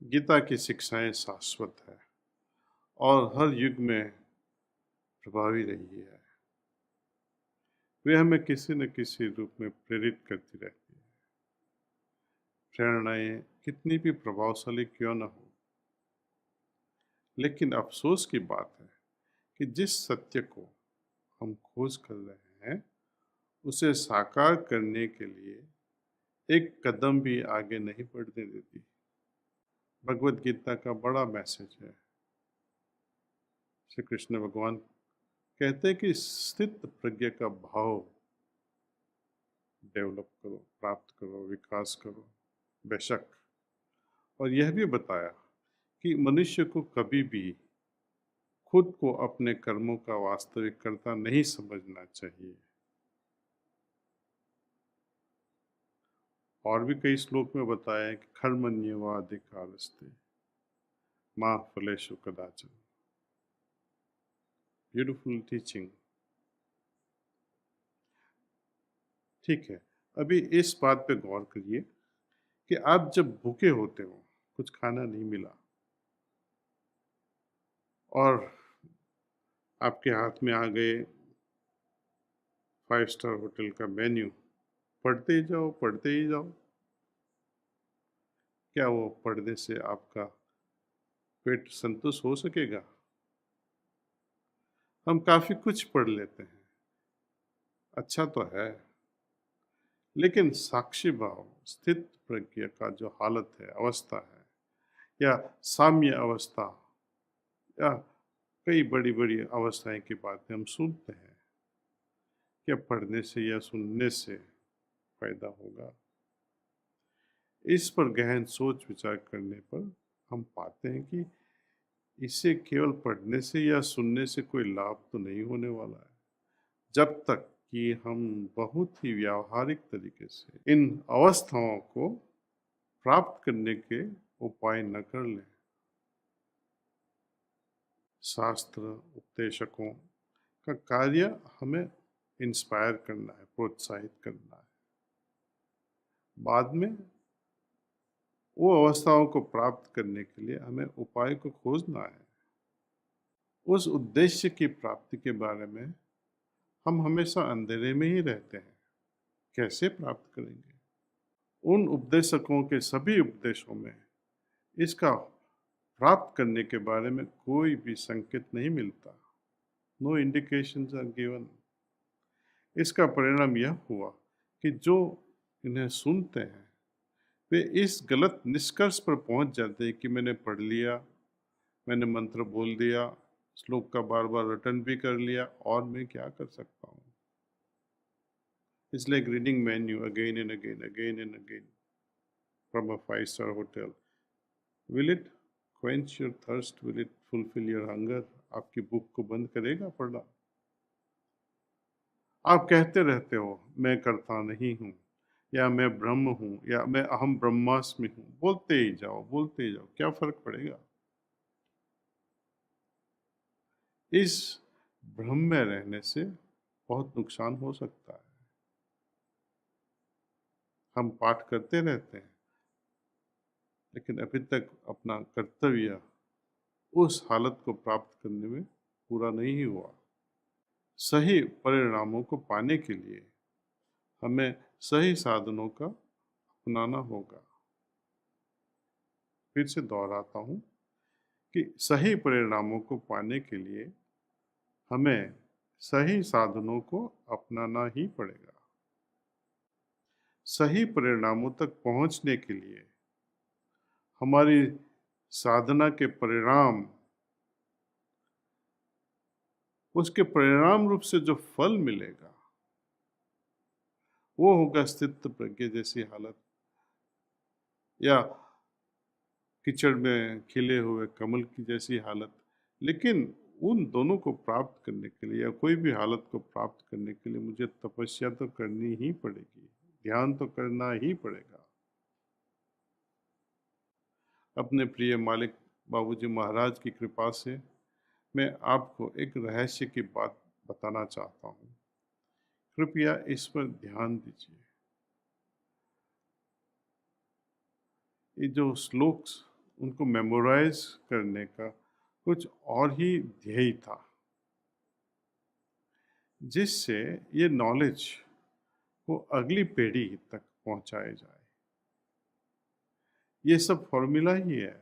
गीता की शिक्षाएं शाश्वत है और हर युग में प्रभावी रही है। वे हमें किसी न किसी रूप में प्रेरित करती रहती है। प्रेरणाएं कितनी भी प्रभावशाली क्यों न हो, लेकिन अफसोस की बात है कि जिस सत्य को हम खोज कर रहे हैं, उसे साकार करने के लिए एक कदम भी आगे नहीं बढ़ने देती। भगवत गीता का बड़ा मैसेज है। श्री कृष्ण भगवान कहते हैं कि स्थित प्रज्ञा का भाव डेवलप करो, प्राप्त करो, विकास करो। बेशक, और यह भी बताया कि मनुष्य को कभी भी खुद को अपने कर्मों का वास्तविक कर्ता नहीं समझना चाहिए। और भी कई श्लोक में बताया है कि कर्मण्येवाधिकारस्ते मा फलेषु कदाचन। Beautiful teaching. ठीक है, अभी इस बात पे गौर करिए कि आप जब भूखे होते हो, कुछ खाना नहीं मिला और आपके हाथ में आ गए 5 स्टार होटल का मेन्यू, पढ़ते ही जाओ, पढ़ते ही जाओ। क्या वो पढ़ने से आपका पेट संतुष्ट हो सकेगा? हम काफ़ी कुछ पढ़ लेते हैं, अच्छा तो है, लेकिन साक्षी भाव, स्थित प्रज्ञा का जो हालत है, अवस्था है, या साम्य अवस्था, या कई बड़ी-बड़ी अवस्थाएं की बातें हम सुनते हैं, क्या पढ़ने से या सुनने से फायदा होगा? इस पर गहन सोच विचार करने पर हम पाते हैं कि इसे केवल पढ़ने से या सुनने से कोई लाभ तो नहीं होने वाला है, जब तक कि हम बहुत ही व्यावहारिक तरीके से इन अवस्थाओं को प्राप्त करने के उपाय न कर लें। शास्त्र उपदेशकों का कार्य हमें इंस्पायर करना है, प्रोत्साहित करना है। बाद में वो अवस्थाओं को प्राप्त करने के लिए हमें उपाय को खोजना है। उस उद्देश्य की प्राप्ति के बारे में हम हमेशा अंधेरे में ही रहते हैं। कैसे प्राप्त करेंगे? उन उपदेशकों के सभी उपदेशों में इसका प्राप्त करने के बारे में कोई भी संकेत नहीं मिलता। No indications are given. इसका परिणाम यह हुआ कि जो इन्हें सुनते हैं, वे इस गलत निष्कर्ष पर पहुंच जाते हैं कि मैंने पढ़ लिया, मैंने मंत्र बोल दिया, श्लोक का बार बार रटन भी कर लिया, और मैं क्या कर सकता हूँ? It's like reading menu again and again, again and again from a 5 star hotel. Will it quench your thirst? Will it fulfill your hunger? आपकी भूख को बंद करेगा पढ़ना? आप कहते रहते हो मैं करता नहीं हूँ, या मैं ब्रह्म हूँ, या मैं अहम ब्रह्मास्मि हूँ। बोलते ही जाओ, बोलते ही जाओ, क्या फर्क पड़ेगा? इस भ्रम में रहने से बहुत नुकसान हो सकता है। हम पाठ करते रहते हैं, लेकिन अभी तक अपना कर्तव्य उस हालत को प्राप्त करने में पूरा नहीं हुआ। सही परिणामों को पाने के लिए हमें सही साधनों का अपनाना होगा। फिर से दोहराता हूँ कि सही परिणामों को पाने के लिए हमें सही साधनों को अपनाना ही पड़ेगा। सही परिणामों तक पहुँचने के लिए हमारी साधना के परिणाम, उसके परिणाम रूप से जो फल मिलेगा, वो होगा स्थित प्रज्ञा जैसी हालत, या कीचड़ में खिले हुए कमल की जैसी हालत। लेकिन उन दोनों को प्राप्त करने के लिए, या कोई भी हालत को प्राप्त करने के लिए, मुझे तपस्या तो करनी ही पड़ेगी, ध्यान तो करना ही पड़ेगा। अपने प्रिय मालिक बाबूजी महाराज की कृपा से मैं आपको एक रहस्य की बात बताना चाहता हूँ। कृपया इस पर ध्यान दीजिए। ये जो श्लोक उनको मेमोराइज करने का कुछ और ही ध्येय था, जिससे ये नॉलेज को अगली पीढ़ी तक पहुंचाया जाए। ये सब फॉर्मूला ही है,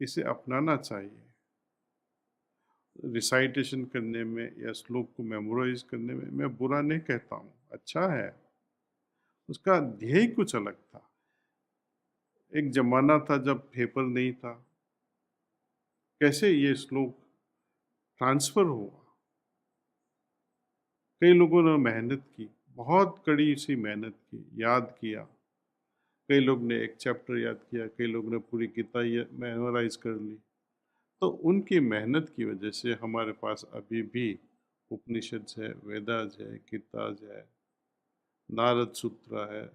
इसे अपनाना चाहिए। रिसाइटेशन करने में या श्लोक को मेमोराइज करने में मैं बुरा नहीं कहता हूँ, अच्छा है। उसका ध्येय कुछ अलग था। एक जमाना था जब पेपर नहीं था, कैसे ये श्लोक ट्रांसफर हुआ। कई लोगों ने मेहनत की, बहुत कड़ी सी मेहनत की, याद किया। कई लोग ने एक चैप्टर याद किया, कई लोग ने पूरी गीता मेमोराइज कर ली। तो उनकी मेहनत की वजह से हमारे पास अभी भी उपनिषद है, वेदास है, गीताज है, नारद सूत्र है,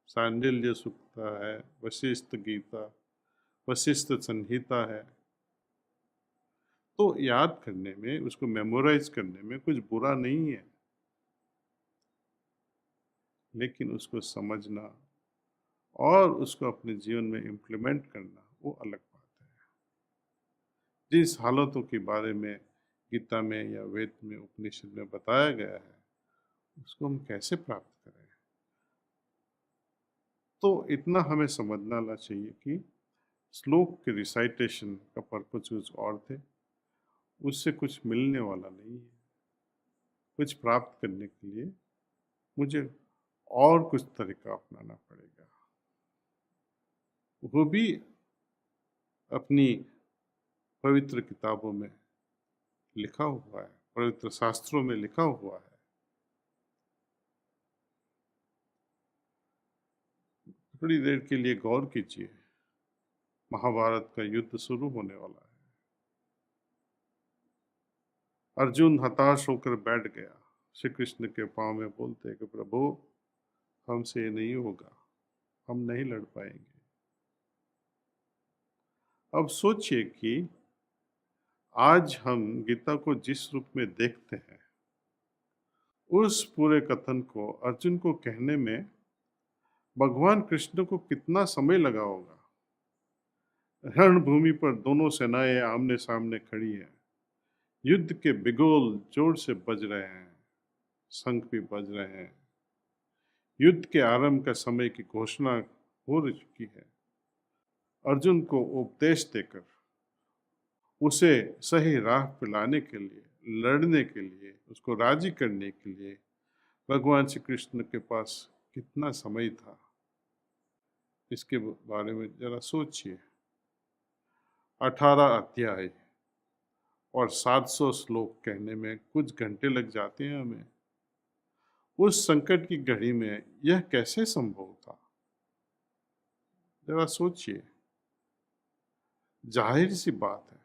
सांडिल्य सूत्र है, वशिष्ठ गीता, वशिष्ठ संहिता है। तो याद करने में, उसको मेमोराइज करने में कुछ बुरा नहीं है, लेकिन उसको समझना और उसको अपने जीवन में इम्प्लीमेंट करना वो अलग बात है। जिस हालतों के बारे में गीता में या वेद में, उपनिषद में बताया गया है, उसको हम कैसे प्राप्त करें। तो इतना हमें समझना चाहिए कि श्लोक के रिसाइटेशन का पर्पज कुछ और थे, उससे कुछ मिलने वाला नहीं है। कुछ प्राप्त करने के लिए मुझे और कुछ तरीका अपनाना पड़ेगा, वो भी अपनी पवित्र किताबों में लिखा हुआ है, पवित्र शास्त्रों में लिखा हुआ है। थोड़ी देर के लिए गौर कीजिए, महाभारत का युद्ध शुरू होने वाला है। अर्जुन हताश होकर बैठ गया, श्री कृष्ण के पांव में बोलते कि प्रभु, हमसे ये नहीं होगा, हम नहीं लड़ पाएंगे। अब सोचिए कि आज हम गीता को जिस रूप में देखते हैं, उस पूरे कथन को अर्जुन को कहने में भगवान कृष्ण को कितना समय लगा होगा। रणभूमि पर दोनों सेनाएं आमने सामने खड़ी हैं, युद्ध के बिगुल जोर से बज रहे हैं, शंख भी बज रहे हैं। युद्ध के आरंभ का समय की घोषणा हो चुकी है। अर्जुन को उपदेश देकर उसे सही राह पर लाने के लिए, लड़ने के लिए, उसको राजी करने के लिए भगवान श्री कृष्ण के पास कितना समय था, इसके बारे में जरा सोचिए। 18 अध्याय और 700 श्लोक कहने में कुछ घंटे लग जाते हैं हमें। उस संकट की घड़ी में यह कैसे संभव था, जरा सोचिए। जाहिर सी बात है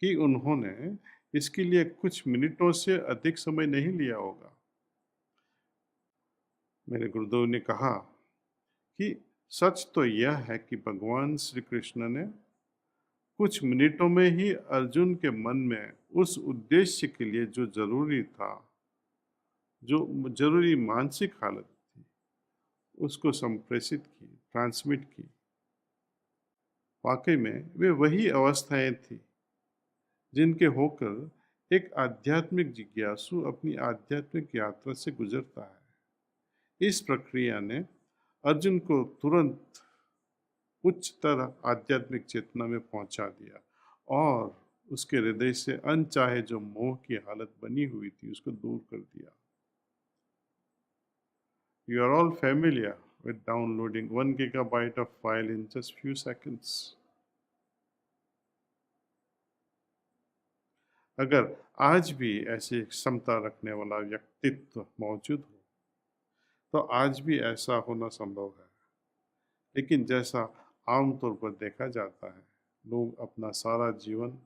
कि उन्होंने इसके लिए कुछ मिनटों से अधिक समय नहीं लिया होगा। मेरे गुरुदेव ने कहा कि सच तो यह है कि भगवान श्री कृष्ण ने कुछ मिनटों में ही अर्जुन के मन में उस उद्देश्य के लिए जो जरूरी था, जो जरूरी मानसिक हालत थी, उसको संप्रेषित की, ट्रांसमिट की। वाकई में वे वही अवस्थाएं थी जिनके होकर एक आध्यात्मिक जिज्ञासु अपनी आध्यात्मिक यात्रा से गुजरता है। इस प्रक्रिया ने अर्जुन को तुरंत उच्चतर आध्यात्मिक चेतना में पहुंचा दिया और उसके हृदय से अनचाहे जो मोह की हालत बनी हुई थी, उसको दूर कर दिया। You are all familiar with downloading 1 gigabyte of file in just few seconds. अगर आज भी ऐसी क्षमता रखने वाला व्यक्तित्व मौजूद हो, तो आज भी ऐसा होना संभव है। लेकिन जैसा आमतौर पर देखा जाता है, लोग अपना सारा जीवन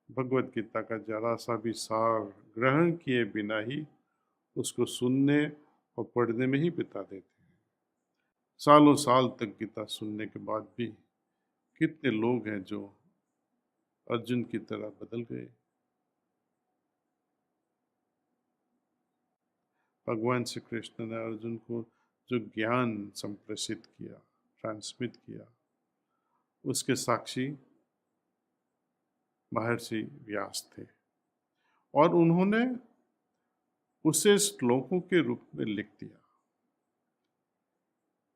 भगवत गीता का जरा सा भी सार ग्रहण किए बिना ही उसको सुनने और पढ़ने में ही बिता देते हैं। सालों साल तक गीता सुनने के बाद भी कितने लोग हैं जो अर्जुन की तरह बदल गए। भगवान श्री कृष्ण ने अर्जुन को जो ज्ञान संप्रेषित किया, ट्रांसमिट किया, उसके साक्षी महर्षि व्यास थे और उन्होंने उसे श्लोकों के रूप में लिख दिया।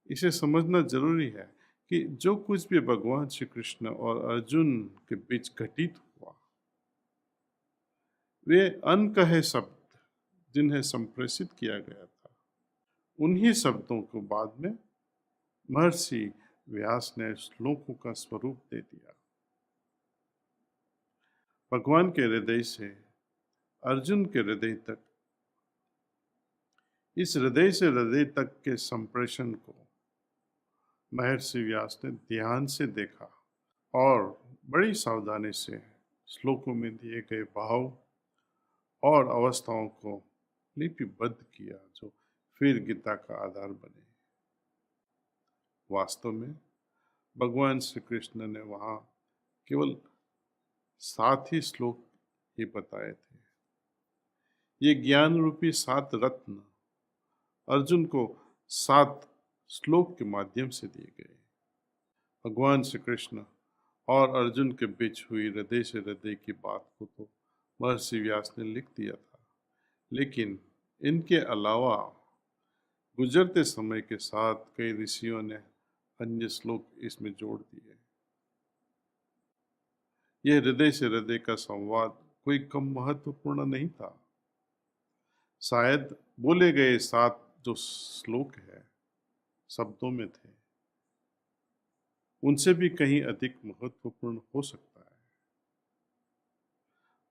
इसे समझना जरूरी है कि जो कुछ भी भगवान श्री कृष्ण और अर्जुन के बीच घटित हुआ, वे अनकहे शब्द जिन्हें संप्रेषित किया गया था, उन्हीं शब्दों को बाद में महर्षि व्यास ने श्लोकों का स्वरूप दे दिया। भगवान के हृदय से अर्जुन के हृदय तक, इस हृदय से हृदय तक के संप्रेषण को महर्षि व्यास ने ध्यान से देखा और बड़ी सावधानी से श्लोकों में दिए गए भाव और अवस्थाओं को लिपिबद्ध किया, जो फिर गीता का आधार बने। वास्तव में भगवान श्री कृष्ण ने वहाँ केवल 7 ही श्लोक ही बताए थे। ये ज्ञान रूपी 7 रत्न अर्जुन को 7 श्लोक के माध्यम से दिए गए। भगवान श्री कृष्ण और अर्जुन के बीच हुई हृदय से हृदय की बात को तो महर्षि व्यास ने लिख दिया था, लेकिन इनके अलावा गुजरते समय के साथ कई ऋषियों ने अन्य श्लोक इसमें जोड़ दिए। यह हृदय से हृदय का संवाद कोई कम महत्वपूर्ण नहीं था। शायद बोले गए 7 जो श्लोक है शब्दों में थे, उनसे भी कहीं अधिक महत्वपूर्ण हो सकता है।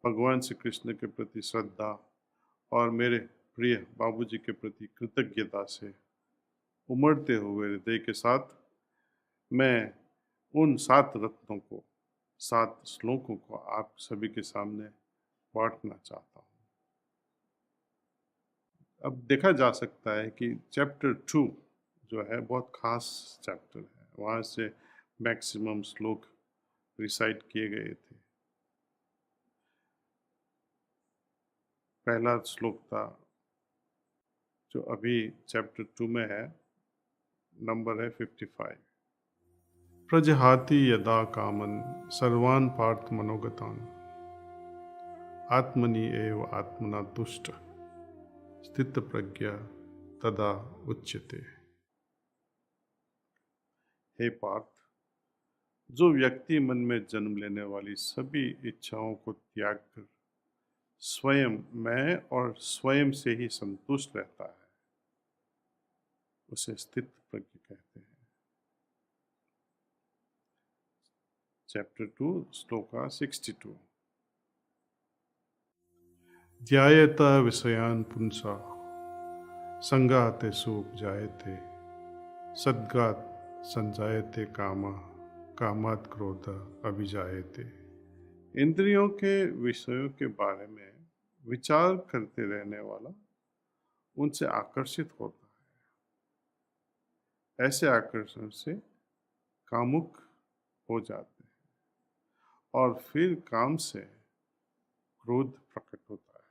भगवान श्री कृष्ण के प्रति श्रद्धा और मेरे प्रिय बाबूजी के प्रति कृतज्ञता से उमड़ते हुए हृदय के साथ मैं उन 7 रत्नों को, 7 श्लोकों को आप सभी के सामने बांटना चाहता हूँ। अब देखा जा सकता है कि चैप्टर 2 जो है बहुत खास चैप्टर है। वहाँ से मैक्सिमम श्लोक रिसाइट किए गए थे। पहला श्लोक था जो अभी चैप्टर 2 में है, नंबर है 55। प्रजहाति यदा कामन सर्वान् पार्थ मनोगतान् आत्मनि एव आत्मना तुष्ट स्थित प्रज्ञा तदा उच्यते। हे पार्थ, जो व्यक्ति मन में जन्म लेने वाली सभी इच्छाओं को त्याग कर स्वयं मैं और स्वयं से ही संतुष्ट रहता है, उसे स्थित प्रज्ञ कहते हैं। चैप्टर 2 श्लोका 62। ध्यायेत विषयान् पुंसा संगाते उपजायते सद्गात संजायते कामा कामात् क्रोध अभिजायते। इंद्रियों के विषयों के बारे में विचार करते रहने वाला उनसे आकर्षित होता है। ऐसे आकर्षण से कामुक हो जाते हैं और फिर काम से क्रोध प्रकट होता है।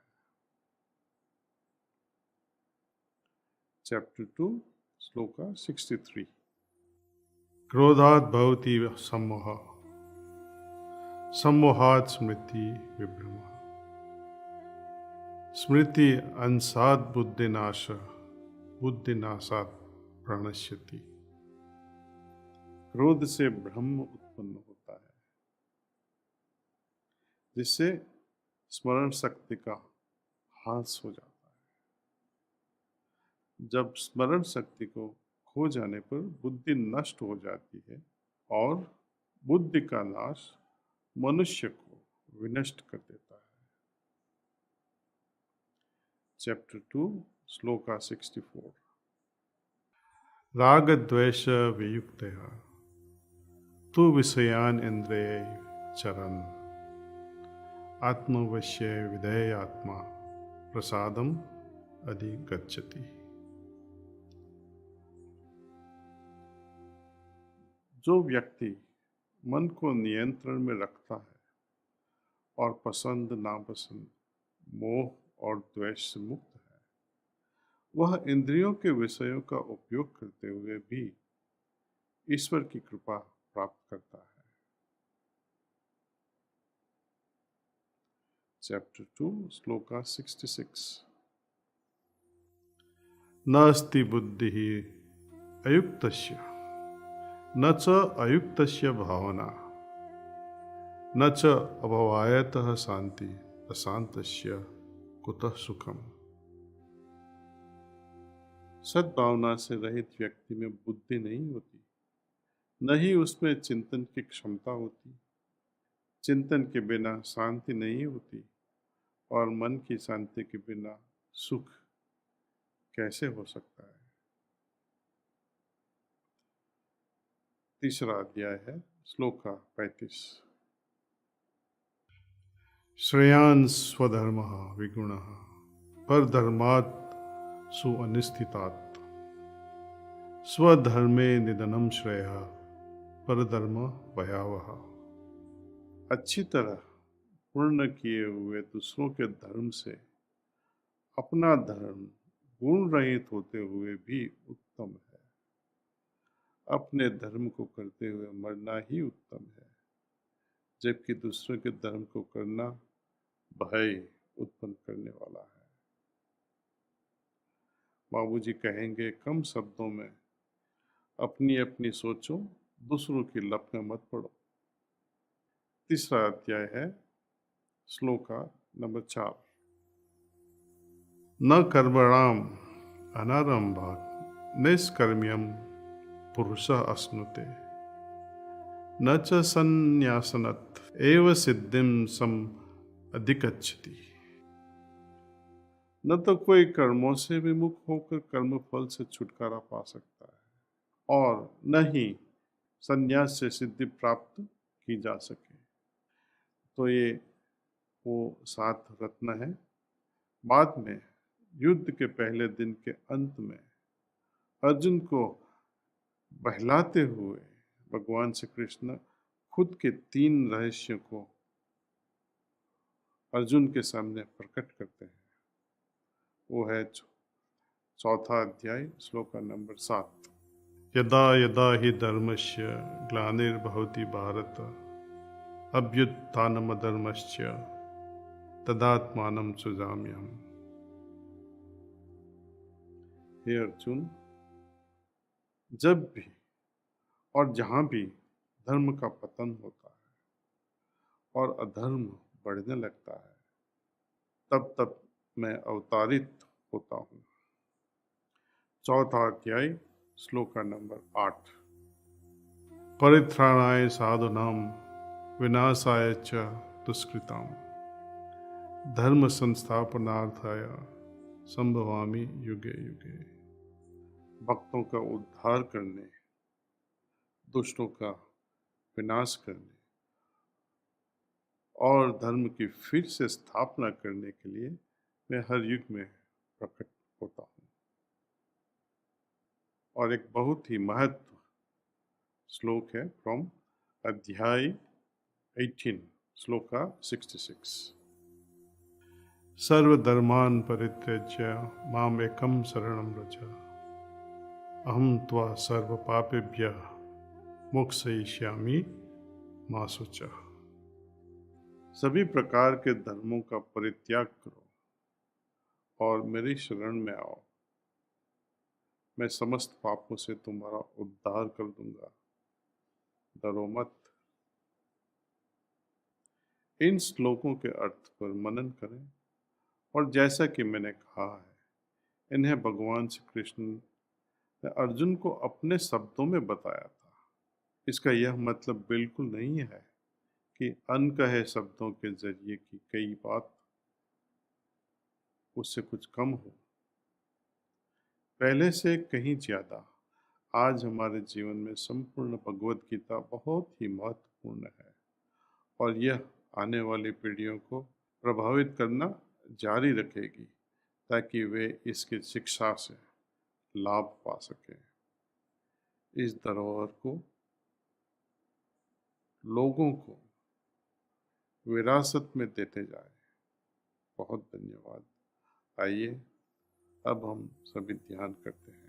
चैप्टर 2 श्लोका 63। क्रोधात् भवति सम्मोह सम्मोहात् स्मृति विभ्रम स्मृति अंशात् बुद्धिनाश बुद्धिनाशात् प्रणश्यति। क्रोध से भ्रम उत्पन्न होता है, जिससे स्मरण शक्ति का ह्रास हो जाता है। जब स्मरण शक्ति को खो जाने पर बुद्धि नष्ट हो जाती है और बुद्धि का नाश मनुष्य को विनष्ट कर देता है। चैप्टर 2 श्लोका 64। राग द्वेष वियुक्तया तु विषयान् इंद्रियै चरन् आत्मवश्य विधेयात्मा प्रसादम अधिगच्छति। जो व्यक्ति मन को नियंत्रण में रखता है और पसंद नापसंद, मोह और द्वेष से मुक्त है, वह इंद्रियों के विषयों का उपयोग करते हुए भी ईश्वर की कृपा प्राप्त करता है। चैप्टर 2 श्लोका 66। नास्ति बुद्धिः अयुक्तस्य न च अयुक्तस्य भावना न च अभवायतः शांति अशांतस्य कुतः सुखम। सद्भावना से रहित व्यक्ति में बुद्धि नहीं होती, न ही उसमें चिंतन की क्षमता होती। चिंतन के बिना शांति नहीं होती और मन की शांति के बिना सुख कैसे हो सकता है। तीसरा अध्याय है श्लोका 35। श्रेयान् स्वधर्मः विगुणः परधर्मात् सुअनिस्थितात् स्वधर्मे निधनं श्रेयः परधर्म भयावह। अच्छी तरह पूर्ण किए हुए दूसरों के धर्म से अपना धर्म गुण रहित होते हुए भी उत्तम है। अपने धर्म को करते हुए मरना ही उत्तम है, जबकि दूसरों के धर्म को करना भय उत्पन्न करने वाला है। बाबूजी कहेंगे, कम शब्दों में अपनी अपनी सोचो, दूसरों की लप में मत पड़ो। तीसरा अध्याय है श्लोका नंबर 4। न कर्मणाम अनारंभात् निष्कर्म्यम पुरुषः अश्नुते न च संन्यासनत् एव सिद्धिं सम अधिगच्छति। न तो कोई कर्मों से विमुख होकर कर्म फल से छुटकारा पा सकता है और न ही संन्यास से सिद्धि प्राप्त की जा सके। तो ये वो 7 रत्न है। बाद में युद्ध के पहले दिन के अंत में अर्जुन को बहलाते हुए भगवान श्री कृष्ण खुद के 3 रहस्यों को अर्जुन के सामने प्रकट करते हैं। वो है 4था अध्याय श्लोका नंबर 7। यदा यदा हि धर्मस्य ग्लानिर्भवति भारत अभ्युत्थानमधर्मस्य तदात्मानं सृजाम्यहम्। हे अर्जुन, जब भी और जहाँ भी धर्म का पतन होता है और अधर्म बढ़ने लगता है, तब तब मैं अवतारित होता हूँ। 4था अध्याय श्लोका नंबर 8। परित्राणाय साधूनां विनाशाय च दुष्कृताम् धर्म संस्थापनार्थाय संभवामि युगे युगे। भक्तों का उद्धार करने, दुष्टों का विनाश करने और धर्म की फिर से स्थापना करने के लिए मैं हर युग में प्रकट होता हूँ। और एक बहुत ही महत्व श्लोक है फ्रॉम अध्याय 18 श्लोका 66। सर्वधर्मान् परित्यज्य माम एकं शरणं व्रज अहं त्वा सर्व पापेभ्यः मोक्षयिष्यामि मा शुचः। सभी प्रकार के धर्मों का परित्याग करो और मेरी शरण में आओ, मैं समस्त पापों से तुम्हारा उद्धार कर दूंगा, डरो मत। इन श्लोकों के अर्थ पर मनन करें और जैसा कि मैंने कहा है, इन्हें भगवान श्री कृष्ण ने अर्जुन को अपने शब्दों में बताया था। इसका यह मतलब बिल्कुल नहीं है कि अनकहे शब्दों के जरिए की कई बात उससे कुछ कम हो। पहले से कहीं ज्यादा आज हमारे जीवन में संपूर्ण भगवत गीता बहुत ही महत्वपूर्ण है और यह आने वाली पीढ़ियों को प्रभावित करना जारी रखेगी ताकि वे इसकी शिक्षा से लाभ पा सकें। इस धरोहर को लोगों को विरासत में देते जाए। बहुत धन्यवाद। आइए अब हम सभी ध्यान करते हैं।